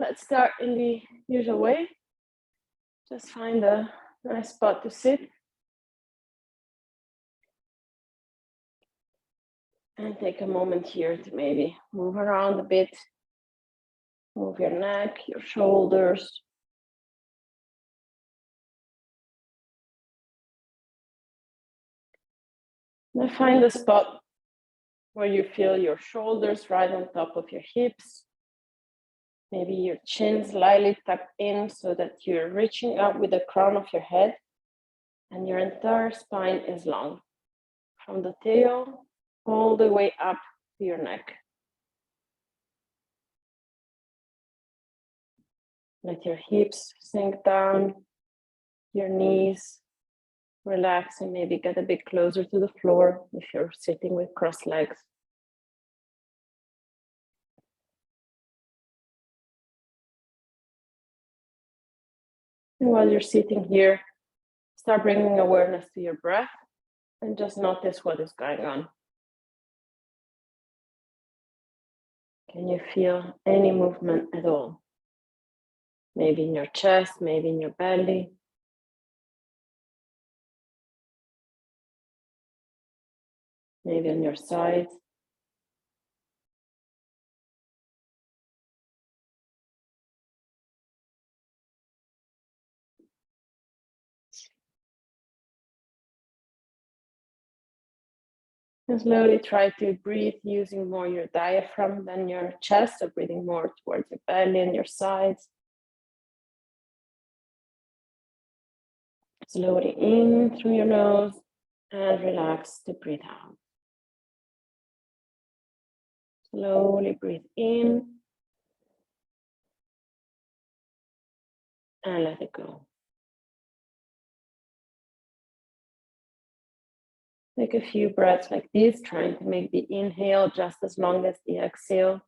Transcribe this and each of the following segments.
Let's start in the usual way. Just find a nice spot to sit. And take a moment here to maybe move around a bit. Move your neck, your shoulders. Now find a spot where you feel your shoulders right on top of your hips. Maybe your chin slightly tucked in so that you're reaching up with the crown of your head and your entire spine is long. From the tail all the way up to your neck. Let your hips sink down, your knees relax, and maybe get a bit closer to the floor if you're sitting with crossed legs. And while you're sitting here, start bringing awareness to your breath and just notice what is going on. Can you feel any movement at all? Maybe in your chest, maybe in your belly. Maybe on your sides. And slowly try to breathe using more your diaphragm than your chest, so breathing more towards your belly and your sides. Slowly in through your nose and relax to breathe out. Slowly breathe in and let it go. Take a few breaths like this, trying to make the inhale just as long as the exhale.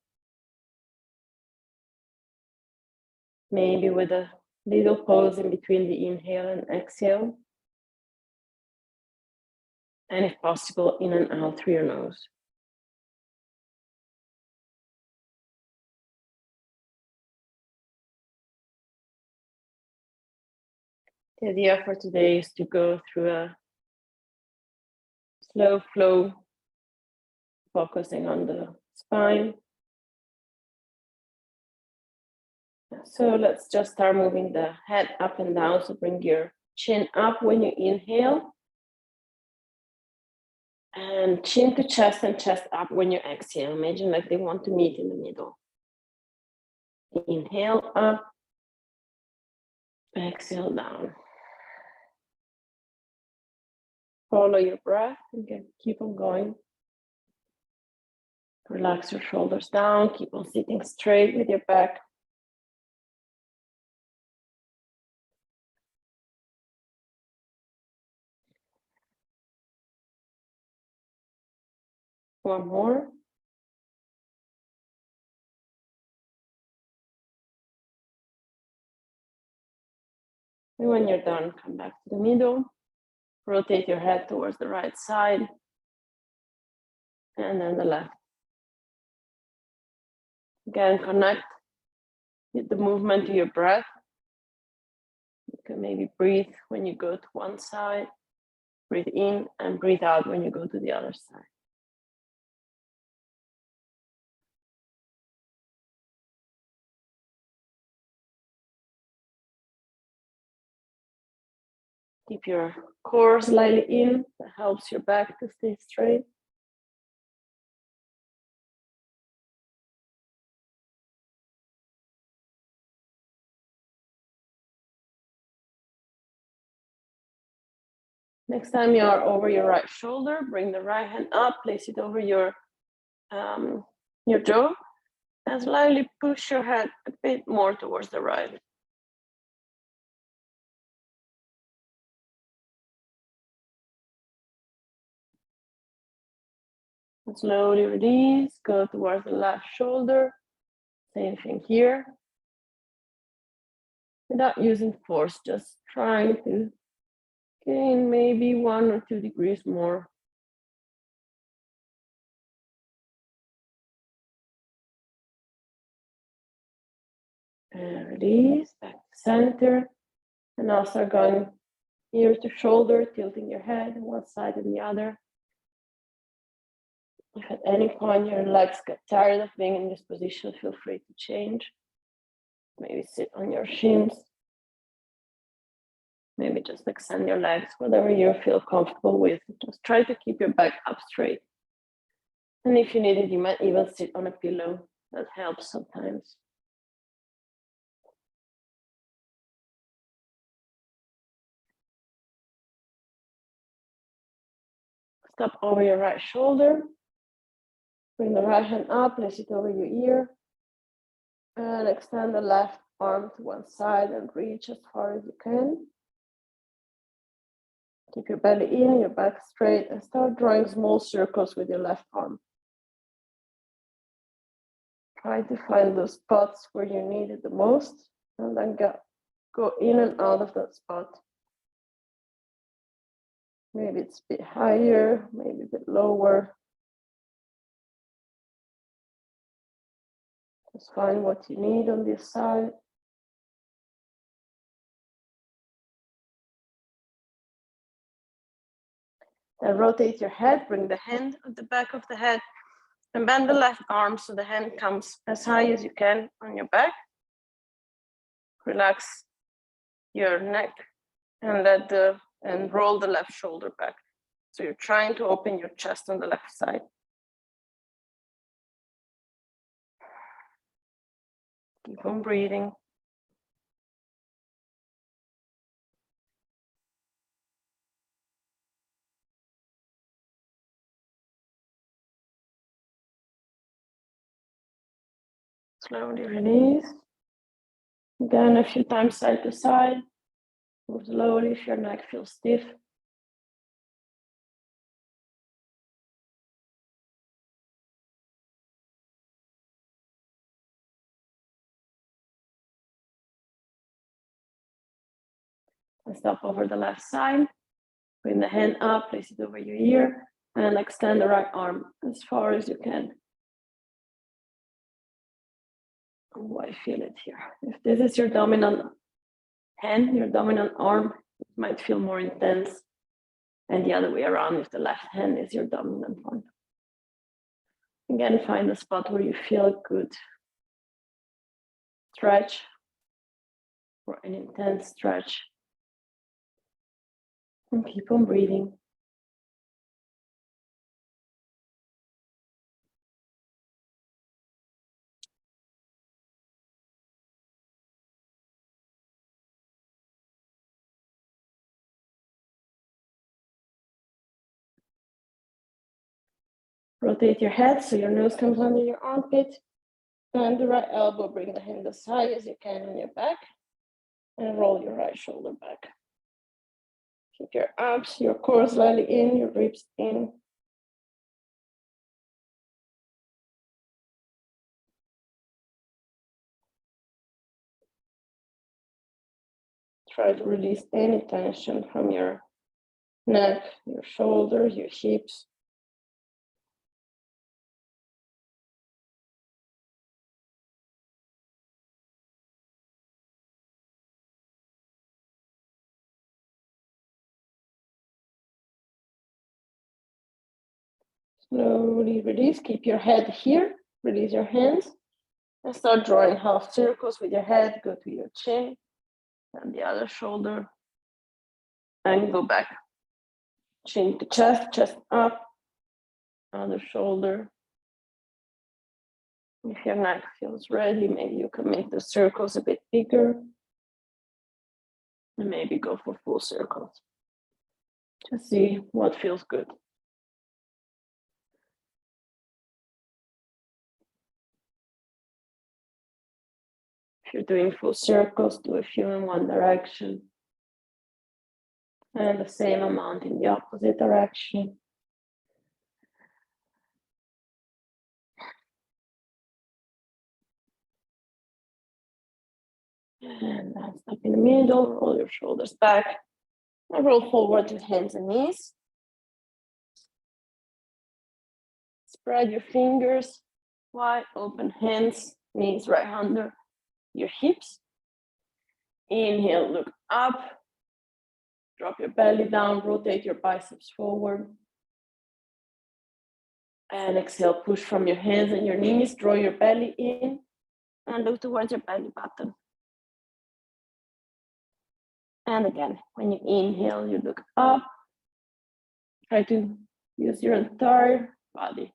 Maybe with a little pause in between the inhale and exhale. And if possible, in and out through your nose. The idea for today is to go through a slow flow, focusing on the spine. So let's just start moving the head up and down. So bring your chin up when you inhale. And chin to chest and chest up when you exhale. Imagine like they want to meet in the middle. Inhale up, exhale down. Follow your breath and keep on going. Relax your shoulders down, keep on sitting straight with your back. One more. And when you're done, come back to the middle. Rotate your head towards the right side. And then the left. Again, connect with the movement to your breath. You can maybe breathe when you go to one side. Breathe in and breathe out when you go to the other side. Keep your core slightly in. That helps your back to stay straight. Next time you are over your right shoulder, bring the right hand up, place it over your jaw, and slightly push your head a bit more towards the right. And slowly release, go towards the left shoulder. Same thing here. Without using force, just trying to gain maybe 1 or 2 degrees more. And release, back to center. And now start going ear to shoulder, tilting your head on one side and the other. If at any point your legs get tired of being in this position, feel free to change. Maybe sit on your shins. Maybe just extend your legs, whatever you feel comfortable with. Just try to keep your back up straight. And if you need it, you might even sit on a pillow. That helps sometimes. Step over your right shoulder. Bring the right hand up, place it over your ear. And extend the left arm to one side and reach as far as you can. Keep your belly in, your back straight, and start drawing small circles with your left arm. Try to find those spots where you need it the most, and then go in and out of that spot. Maybe it's a bit higher, maybe a bit lower. Just find what you need on this side. Then rotate your head, bring the hand at the back of the head, and bend the left arm so the hand comes as high as you can on your back. Relax your neck and roll the left shoulder back. So you're trying to open your chest on the left side. Keep on breathing. Slowly release. Again, a few times side to side. Move slowly if your neck feels stiff. And step over the left side. Bring the hand up, place it over your ear, and extend the right arm as far as you can. Oh, I feel it here. If this is your dominant hand, your dominant arm, it might feel more intense. And the other way around, if the left hand is your dominant one. Again, find a spot where you feel good. Stretch, or an intense stretch. And keep on breathing. Rotate your head so your nose comes under your armpit. And the right elbow, bring the hand as high as you can on your back. And roll your right shoulder back. Keep your abs, your core slightly in, your ribs in. Try to release any tension from your neck, your shoulders, your hips. Slowly release, keep your head here, release your hands, and start drawing half circles with your head. Go to your chin and the other shoulder, and go back. Chin to chest, chest up, other shoulder. If your neck feels ready, maybe you can make the circles a bit bigger, and maybe go for full circles. Just see what feels good. If you're doing full circles, do a few in one direction and the same amount in the opposite direction. And then step in the middle, roll your shoulders back, and roll forward with hands and knees. Spread your fingers wide, open hands, knees right under, your hips. Inhale, look up. Drop your belly down, rotate your biceps forward. And exhale, push from your hands and your knees, draw your belly in, and look towards your belly button. And again, when you inhale, you look up. Try to use your entire body.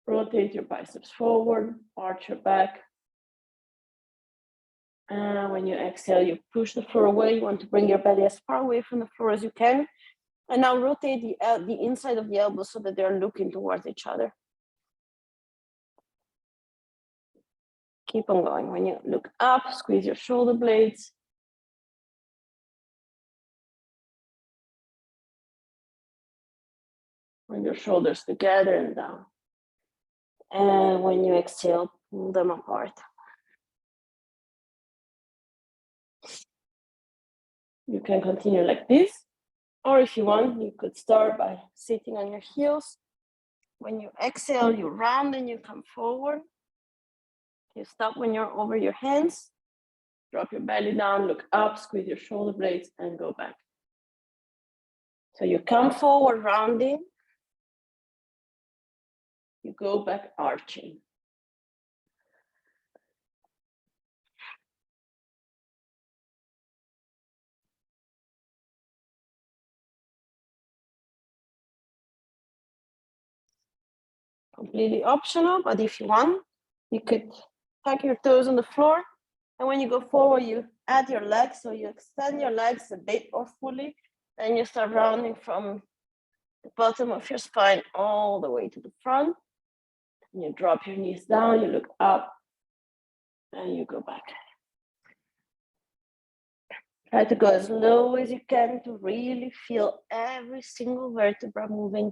Rotate your biceps forward, arch your back. And when you exhale, you push the floor away. You want to bring your belly as far away from the floor as you can. And now rotate the inside of the elbows so that they're looking towards each other. Keep on going. When you look up, squeeze your shoulder blades. Bring your shoulders together and down. And when you exhale, pull them apart. You can continue like this, or if you want, you could start by sitting on your heels. When you exhale, you round and you come forward. You stop when you're over your hands. Drop your belly down, look up, squeeze your shoulder blades, and go back. So you come forward, rounding. You go back, arching. Completely optional, but if you want, you could tuck your toes on the floor. And when you go forward, you add your legs. So you extend your legs a bit or fully. And you start rounding from the bottom of your spine all the way to the front. And you drop your knees down, you look up, and you go back. Try to go as low as you can to really feel every single vertebra moving.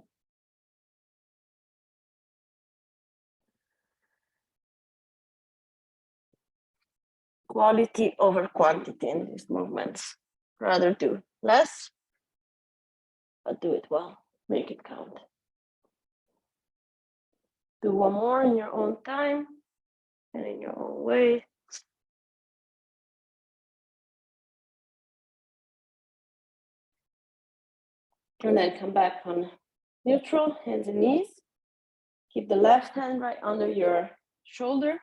Quality over quantity in these movements. Rather do less, but do it well. Make it count. Do one more in your own time and in your own way. And then come back on neutral, hands and knees. Keep the left hand right under your shoulder.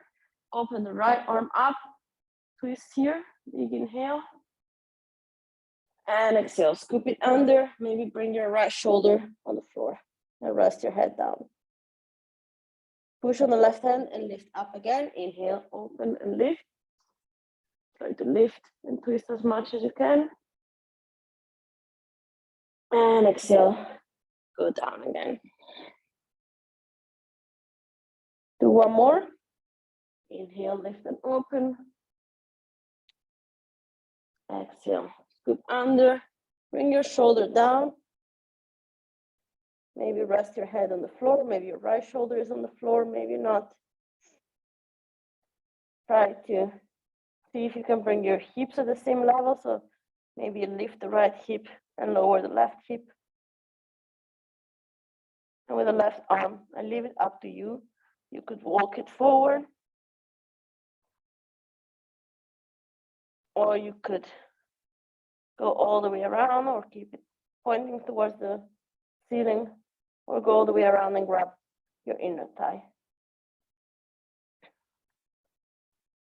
Open the right arm up. Twist here, big inhale. And exhale, scoop it under. Maybe bring your right shoulder on the floor and rest your head down. Push on the left hand and lift up again. Inhale, open and lift. Try to lift and twist as much as you can. And exhale, go down again. Do one more. Inhale, lift and open. Exhale, scoop under. Bring your shoulder down. Maybe rest your head on the floor. Maybe your right shoulder is on the floor, maybe not. Try to see if you can bring your hips at the same level. So maybe you lift the right hip and lower the left hip. And with the left arm, I leave it up to you. You could walk it forward. Or you could go all the way around or keep it pointing towards the ceiling, or go all the way around and grab your inner thigh.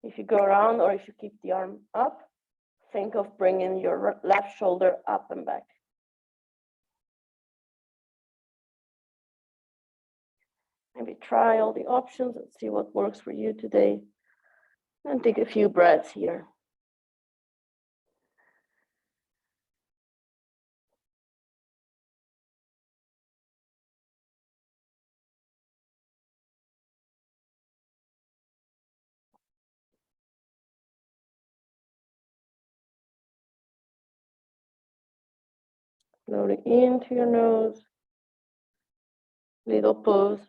If you go around or if you keep the arm up, think of bringing your left shoulder up and back. Maybe try all the options and see what works for you today. And take a few breaths here. Slowly into your nose, little pause.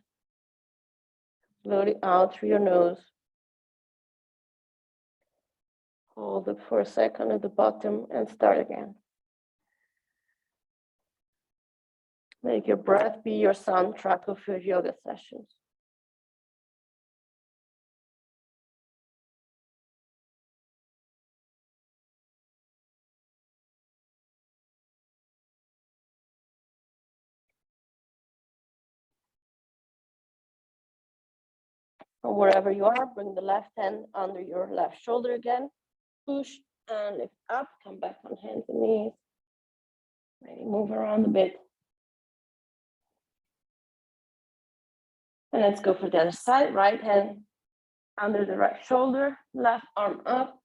Slowly out through your nose. Hold it for a second at the bottom and start again. Make your breath be your soundtrack of your yoga sessions. From wherever you are, bring the left hand under your left shoulder again. Push and lift up, come back on hands and knees. Maybe move around a bit. And let's go for the other side. Right hand under the right shoulder, left arm up.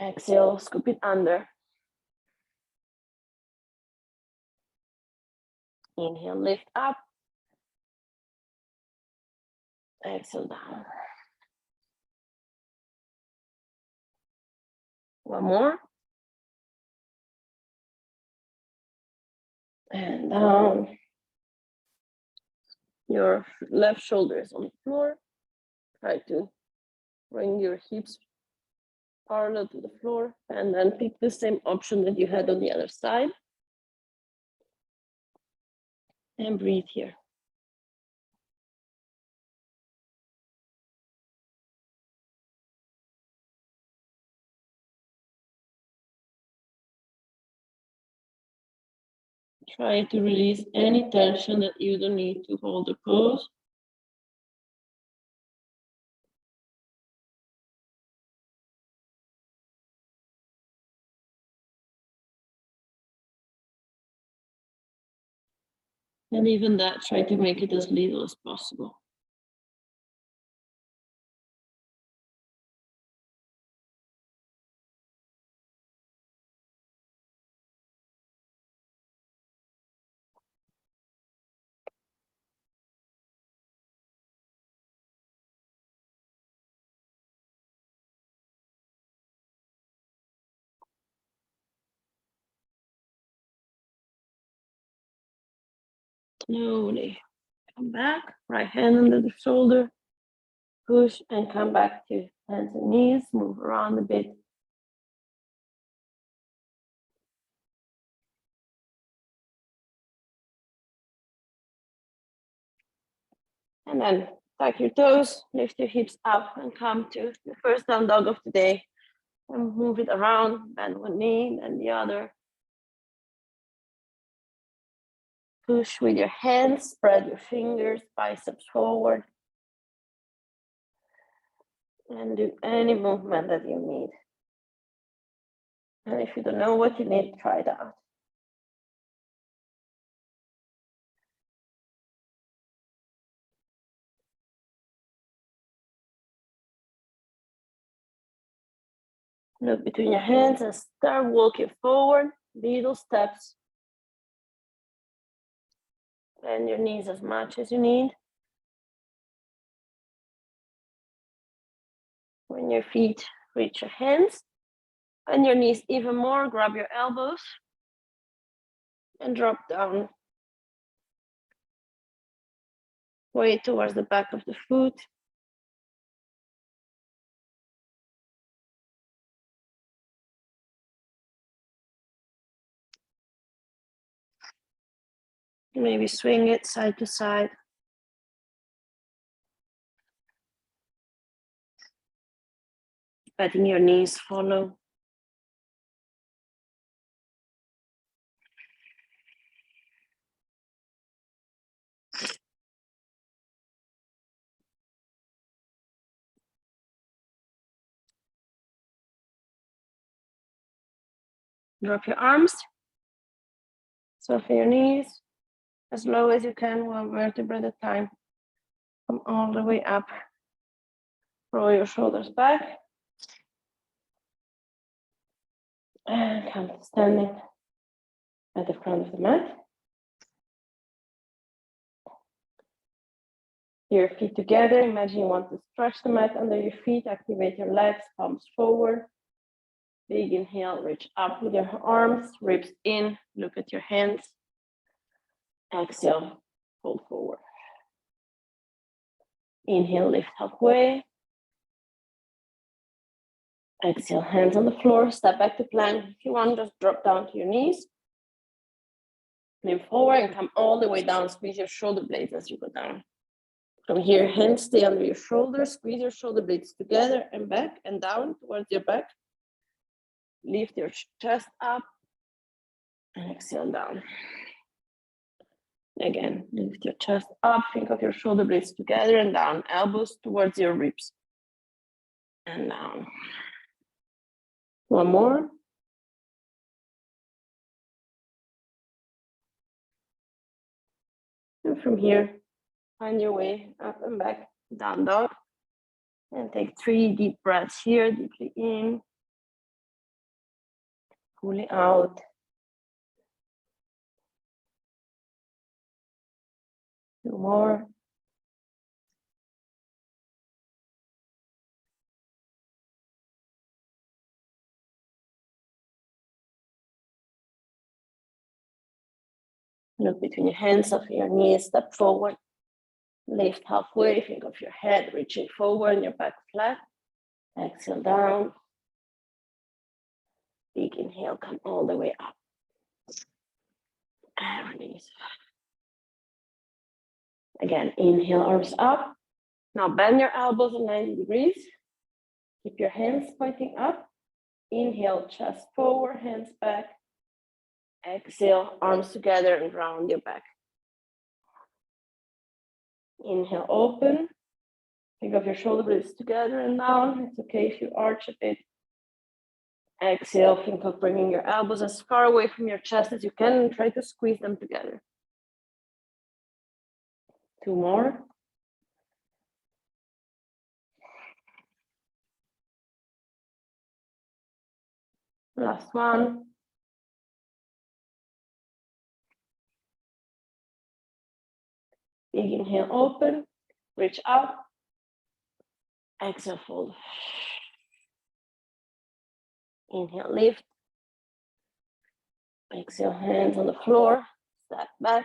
Exhale, scoop it under. Inhale, lift up. Exhale, down. One more. And down. Your left shoulder is on the floor. Try to bring your hips parallel to the floor, and then pick the same option that you had on the other side. And breathe here. Try to release any tension that you don't need to hold the pose. And even that, try to make it as little as possible. Slowly come back, right hand under the shoulder, push and come back to hands and knees, move around a bit. And then tuck your toes, lift your hips up and come to the first down dog of the day. And move it around, bend one knee and the other. Push with your hands, spread your fingers, biceps forward. And do any movement that you need. And if you don't know what you need, try it out. Look between your hands and start walking forward, little steps. Bend your knees as much as you need. When your feet reach your hands, bend your knees even more, grab your elbows and drop down. Weight towards the back of the foot. Maybe swing it side to side. Letting your knees follow. Drop your arms. Soften your knees as low as you can, one vertebra at a time. Come all the way up. Roll your shoulders back. And come to standing at the front of the mat. Your feet together. Imagine you want to stretch the mat under your feet. Activate your legs, palms forward. Big inhale, reach up with your arms, ribs in. Look at your hands. Exhale, fold forward. Inhale, lift halfway. Exhale, hands on the floor, step back to plank. If you want, just drop down to your knees. Lean forward and come all the way down. Squeeze your shoulder blades as you go down. From here, hands stay under your shoulders. Squeeze your shoulder blades together and back and down towards your back. Lift your chest up and exhale down. Again, lift your chest up, think of your shoulder blades together and down, elbows towards your ribs. And down. One more. And from here, find your way up and back, down dog. And take 3 deep breaths here, deeply in, fully out. 2 more. Look between your hands, of your knees, step forward. Lift halfway, think of your head reaching forward and your back flat. Exhale down. Big inhale, come all the way up. And release. Again, inhale, arms up. Now bend your elbows at 90 degrees. Keep your hands pointing up. Inhale, chest forward, hands back. Exhale, arms together and round your back. Inhale, open. Think of your shoulder blades together and down. It's okay if you arch a bit. Exhale, think of bringing your elbows as far away from your chest as you can and try to squeeze them together. 2 more. Last one. Big inhale, open. Reach up. Exhale, fold. Inhale, lift. Exhale, hands on the floor. Step back.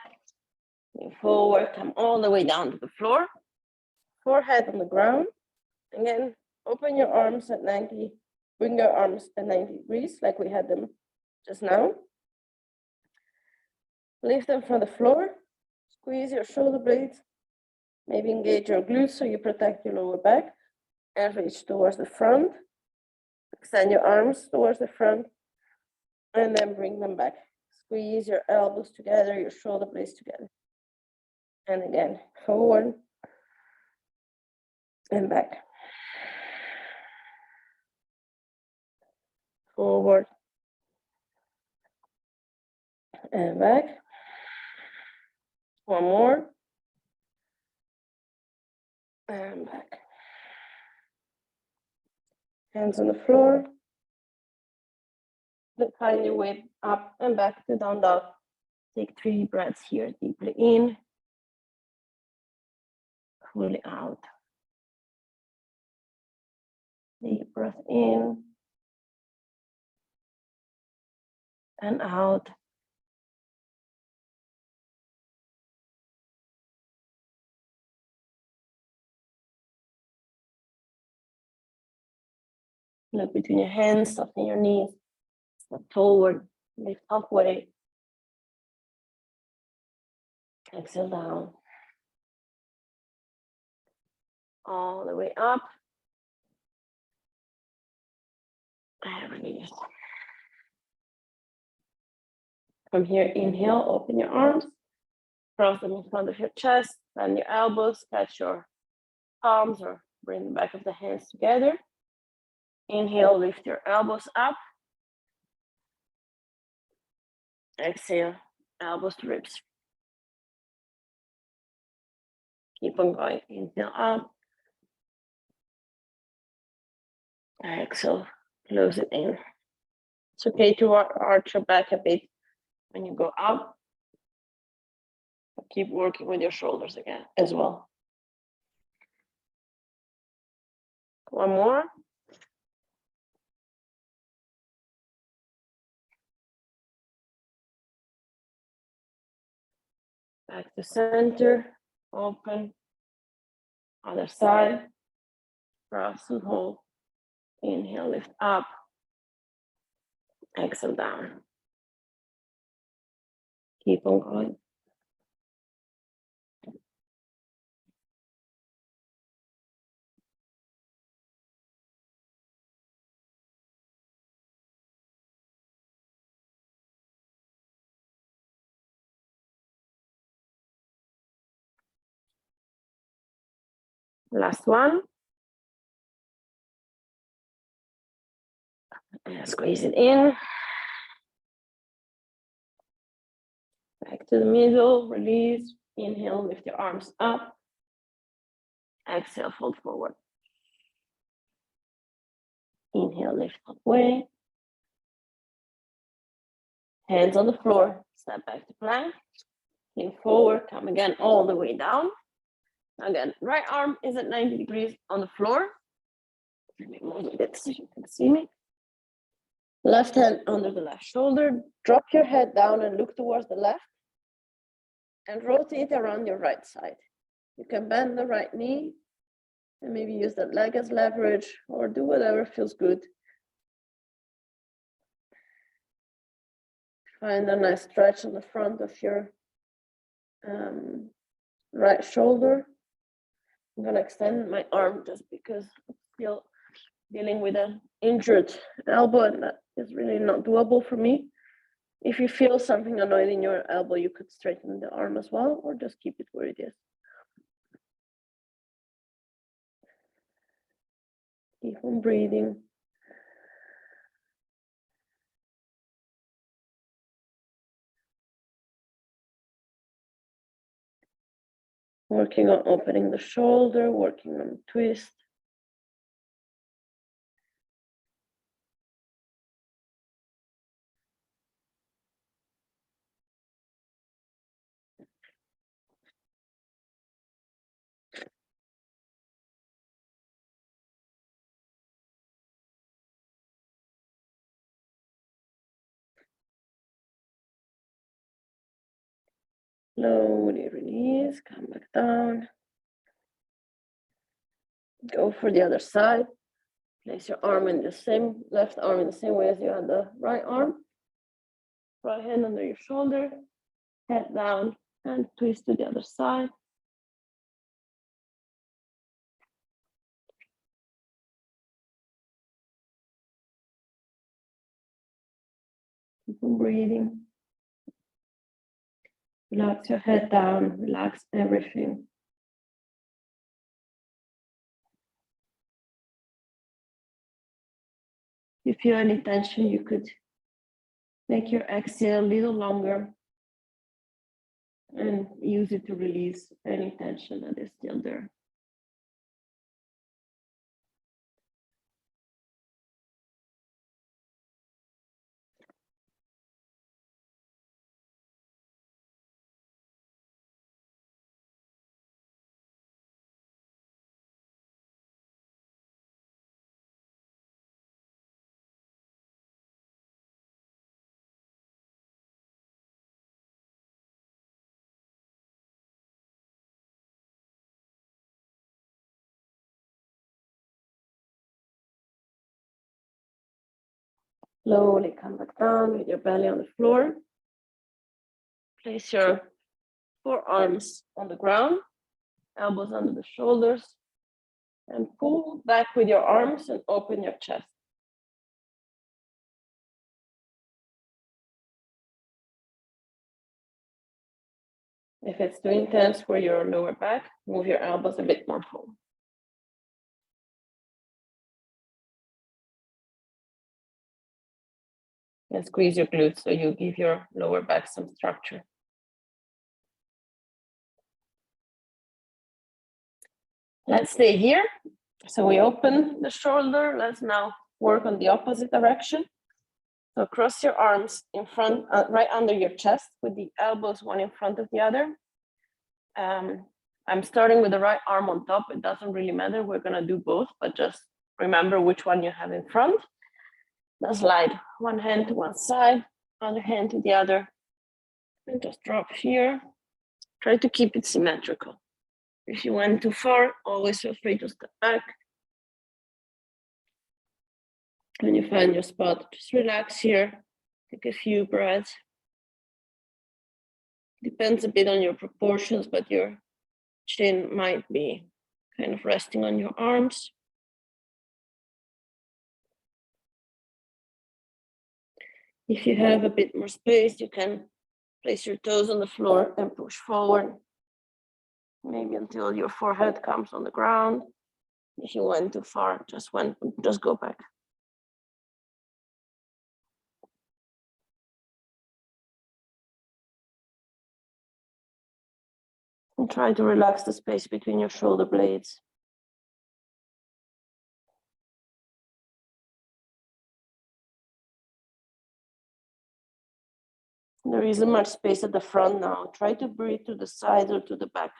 Lean forward. Come all the way down to the floor. Forehead on the ground. Again, open your arms at 90. Bring your arms at 90 degrees like we had them just now. Lift them from the floor. Squeeze your shoulder blades. Maybe engage your glutes so you protect your lower back. And reach towards the front. Extend your arms towards the front. And then bring them back. Squeeze your elbows together, your shoulder blades together. And again, forward and back. Forward and back. One more. And back. Hands on the floor. Find your way up and back to down dog. Take 3 breaths here, deeply in, fully out. Deep breath in and out. Look between your hands, soften your knees, step forward, lift halfway. Exhale down. All the way up. And release. From here, inhale, open your arms, cross them in front of your chest, bend your elbows, catch your palms or bring the back of the hands together. Inhale, lift your elbows up. Exhale, elbows to ribs. Keep on going. Inhale up. Exhale, close it in. It's okay to arch your back a bit when you go up. Keep working with your shoulders again as well. One more. Back to center, open. Other side, cross and hold. Inhale, lift up. Exhale down. Keep on going. Last one. And squeeze it in. Back to the middle, release. Inhale, lift your arms up. Exhale, fold forward. Inhale, lift halfway. Hands on the floor, step back to plank. Lean forward, come again all the way down. Again, right arm is at 90 degrees on the floor. Let me move a bit so you can see me. Left hand under the left shoulder. Drop your head down and look towards the left. And rotate around your right side. You can bend the right knee and maybe use that leg as leverage or do whatever feels good. Find a nice stretch on the front of your right shoulder. I'm gonna extend my arm just because I'm still dealing with an injured elbow and that is really not doable for me. If you feel something annoyed in your elbow, you could straighten the arm as well or just keep it where it is. Keep on breathing. Working on opening the shoulder, working on twist. Slowly release, come back down. Go for the other side. Place your arm in the same, left arm in the same way as you had the right arm. Right hand under your shoulder, head down and twist to the other side. Keep on breathing. Relax your head down, relax everything. If you feel any tension, you could make your exhale a little longer and use it to release any tension that is still there. Slowly come back down with your belly on the floor. Place your forearms on the ground, elbows under the shoulders, and pull back with your arms and open your chest. If it's too intense for your lower back, move your elbows a bit more forward. And squeeze your glutes so you give your lower back some structure. Let's stay here. So we open the shoulder. Let's now work on the opposite direction. So cross your arms in front, right under your chest with the elbows one in front of the other. I'm starting with the right arm on top. It doesn't really matter. We're gonna do both, but just remember which one you have in front. Now slide one hand to one side, other hand to the other, and just drop here. Try to keep it symmetrical. If you went too far, always feel free to step back. When you find your spot, just relax here. Take a few breaths. Depends a bit on your proportions, but your chin might be kind of resting on your arms. If you have a bit more space, you can place your toes on the floor and push forward. maybe until your forehead comes on the ground. If you went too far, just go back. And try to relax the space between your shoulder blades. There isn't much space at the front now. Try to breathe to the sides or to the back.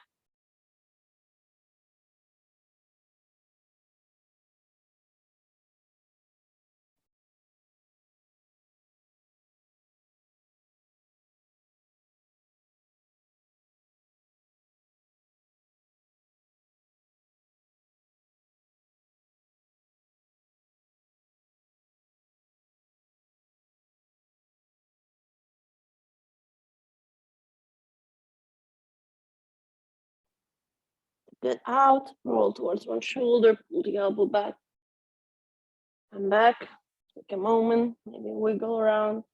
Get out, roll towards one shoulder, pull the elbow back. Come back, take a moment, maybe wiggle around.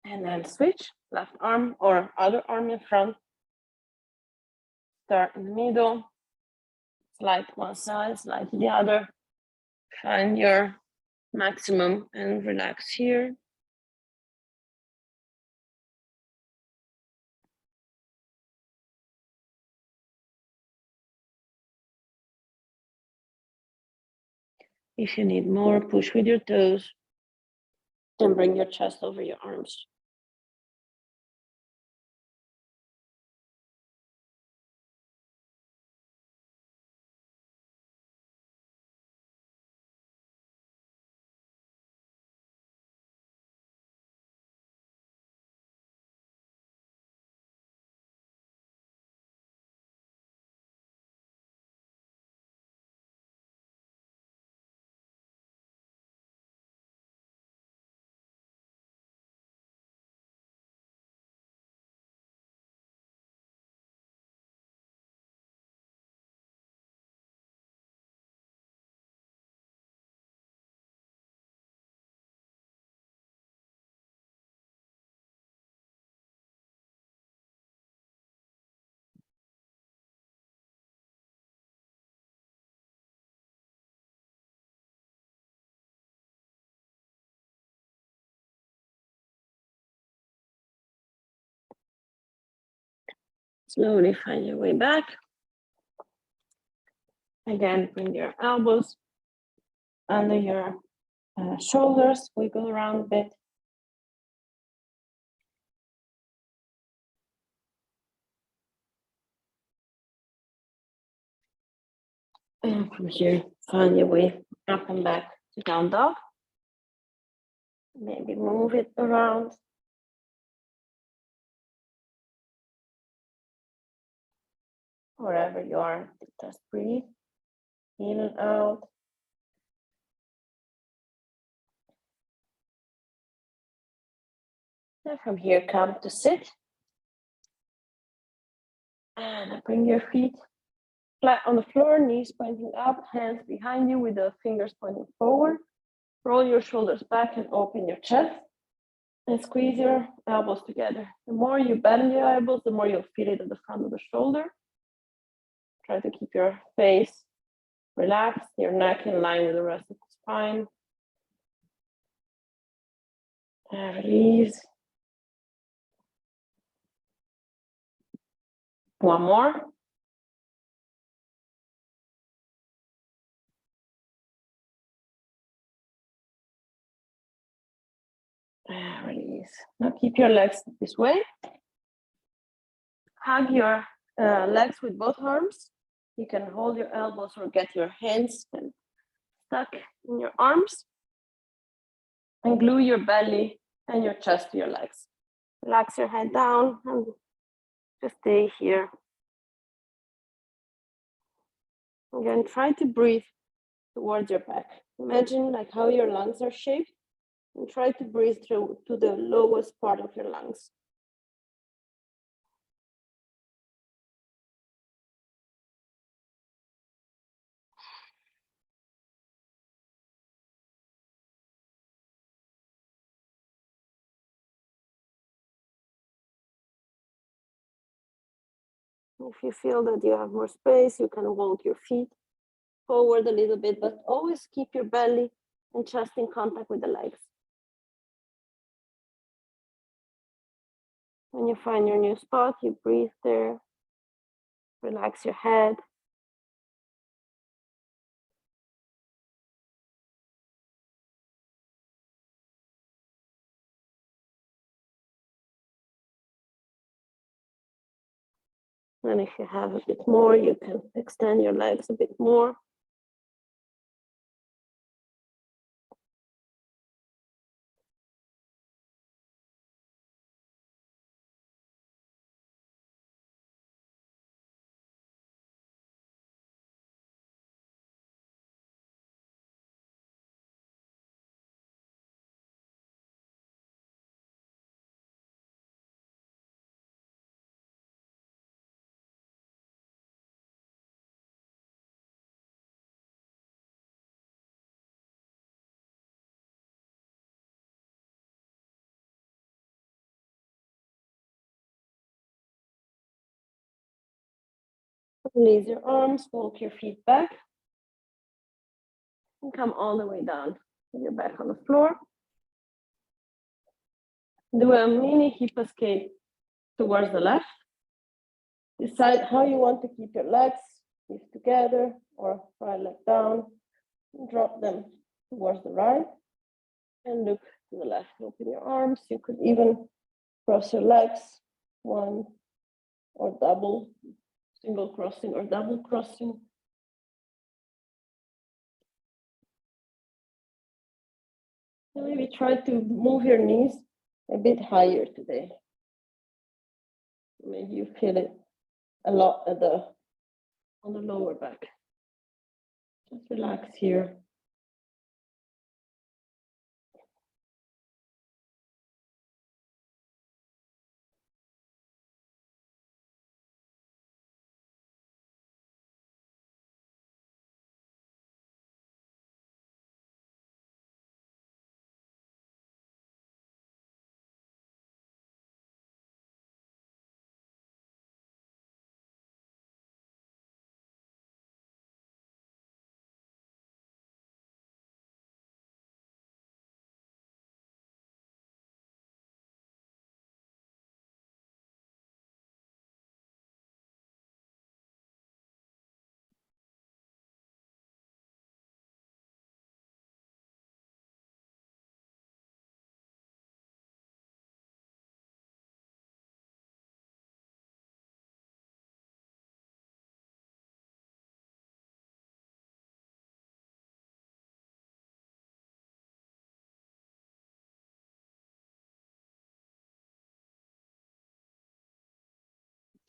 And then switch, left arm or other arm in front. Start in the middle, slide to one side, slide to the other. Find your maximum and relax here. If you need more, push with your toes and bring your chest over your arms. Slowly find your way back. Again, bring your elbows under your shoulders, wiggle around a bit. And from here, find your way up and back to down dog. Maybe move it around. Wherever you are, just breathe in and out. And from here, come to sit. And bring your feet flat on the floor, knees pointing up, hands behind you with the fingers pointing forward. Roll your shoulders back and open your chest. And squeeze your elbows together. The more you bend your elbows, the more you'll feel it at the front of the shoulder. Try to keep your face relaxed, your neck in line with the rest of the spine. And release. One more. And release. Now keep your legs this way. Hug your legs with both arms. You can hold your elbows or get your hands stuck in your arms. And glue your belly and your chest to your legs. Relax your head down and just stay here. Again, try to breathe towards your back. Imagine like how your lungs are shaped and try to breathe through to the lowest part of your lungs. If you feel that you have more space, you can walk your feet forward a little bit, but always keep your belly and chest in contact with the legs. When you find your new spot, you breathe there, relax your head. And if you have a bit more, you can extend your legs a bit more. Release your arms, walk your feet back, and come all the way down with your back on the floor. Do a mini hip escape towards the left. Decide how you want to keep your legs, if together or right leg down. Drop them towards the right and look to the left. Open your arms. You could even cross your legs, one or double, single crossing or double crossing. And maybe try to move your knees a bit higher today. Maybe you feel it a lot on the lower back. Just relax here.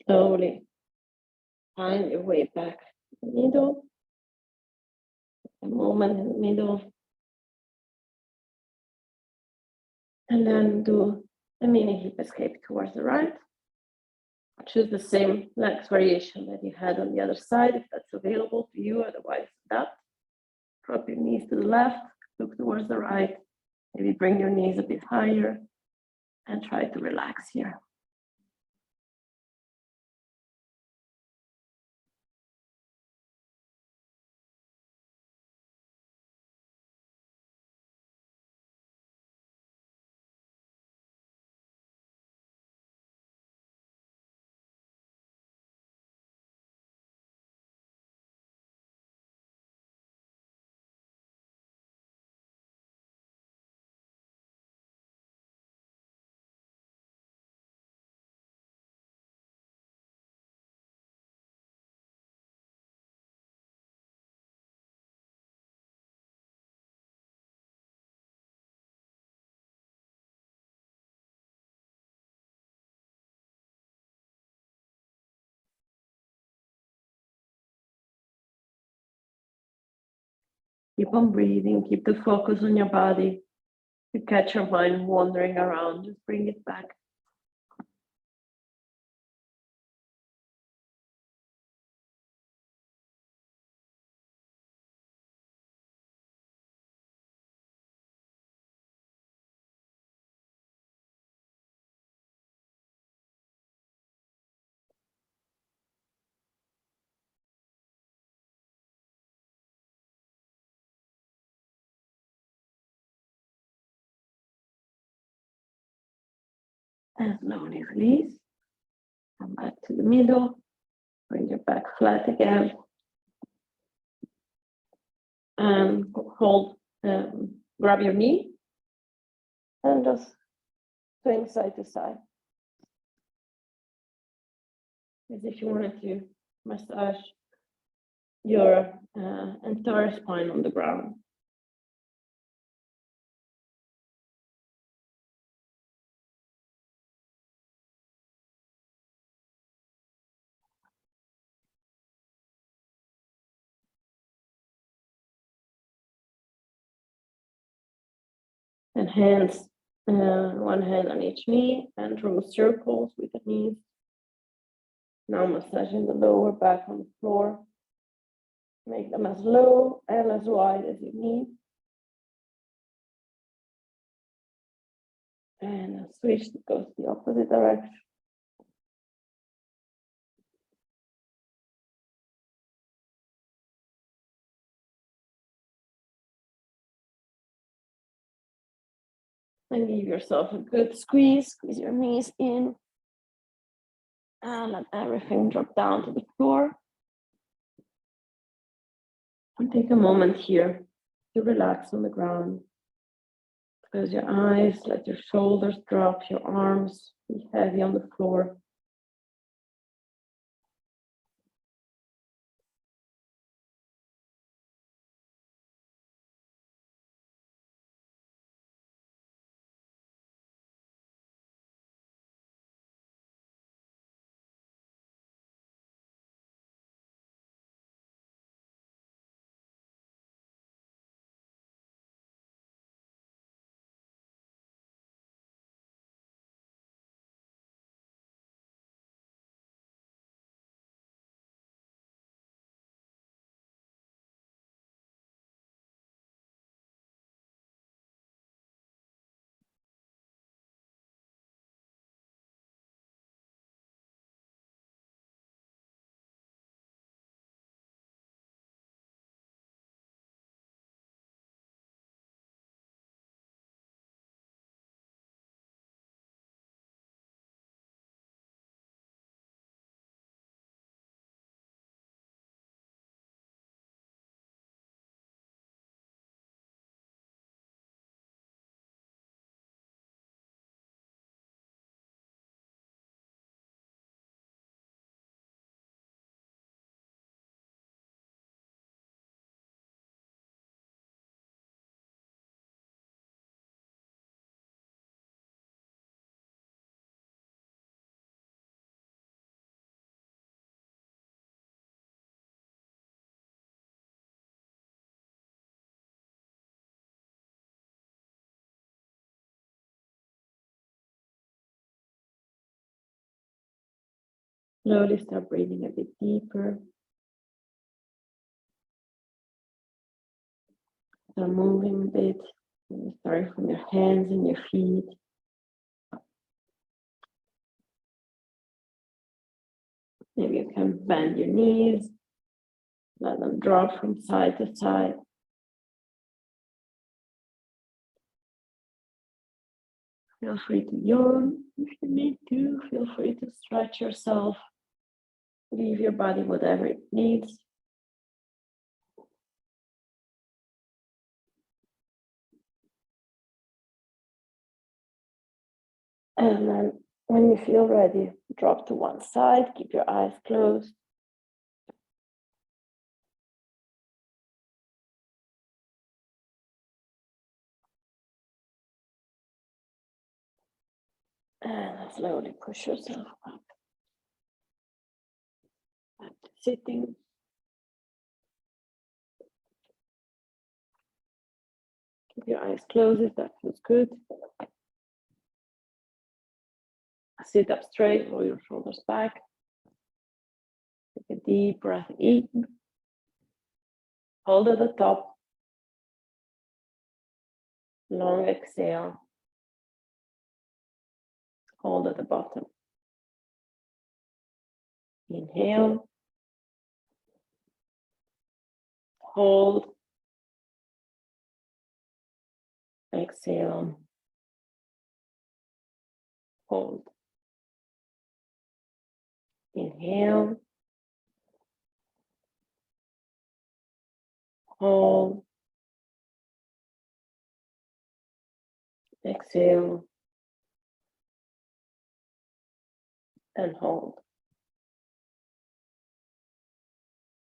Slowly find your way back to the middle. A moment in the middle. And then do a mini hip escape towards the right. Choose the same legs variation that you had on the other side, if that's available to you, otherwise adapt. Drop your knees to the left, look towards the right, maybe bring your knees a bit higher, and try to relax here. Keep on breathing, keep the focus on your body. If you catch your mind wandering around, just bring it back. And slowly release. Come back to the middle. Bring your back flat again. And hold, grab your knee. And just swing side to side. As if you wanted to massage your entire spine on the ground. And hands, one hand on each knee, and draw circles with the knees. Now massaging the lower back on the floor. Make them as low and as wide as you need. And a switch that goes the opposite direction. And give yourself a good squeeze. Squeeze your knees in. And let everything drop down to the floor. And take a moment here to relax on the ground. Close your eyes, let your shoulders drop, your arms be heavy on the floor. Slowly start breathing a bit deeper. Start moving a bit. Starting from your hands and your feet. Maybe you can bend your knees. Let them drop from side to side. Feel free to yawn if you need to. Feel free to stretch yourself. Give your body whatever it needs. And then when you feel ready, drop to one side, keep your eyes closed. And slowly push yourself up. Back to sitting. Keep your eyes closed if that feels good. Sit up straight, roll your shoulders back. Take a deep breath in. Hold at the top. Long exhale. Hold at the bottom. Inhale. Hold. Exhale. hold. Inhale, hold, exhale, and hold.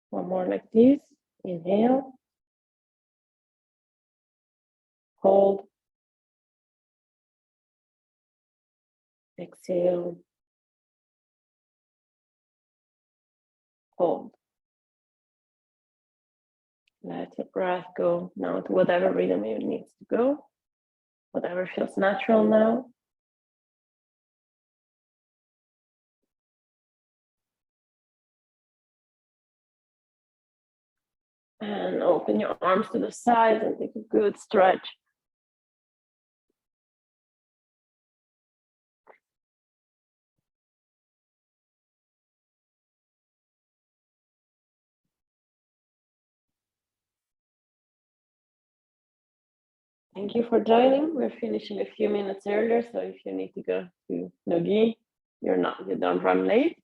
One more like this. Inhale, hold, exhale, hold. Let your breath go now to whatever rhythm it needs to go, whatever feels natural now. And open your arms to the sides and take a good stretch. Thank you for joining. We're finishing a few minutes earlier, so if you need to go to Nogi, you don't run late.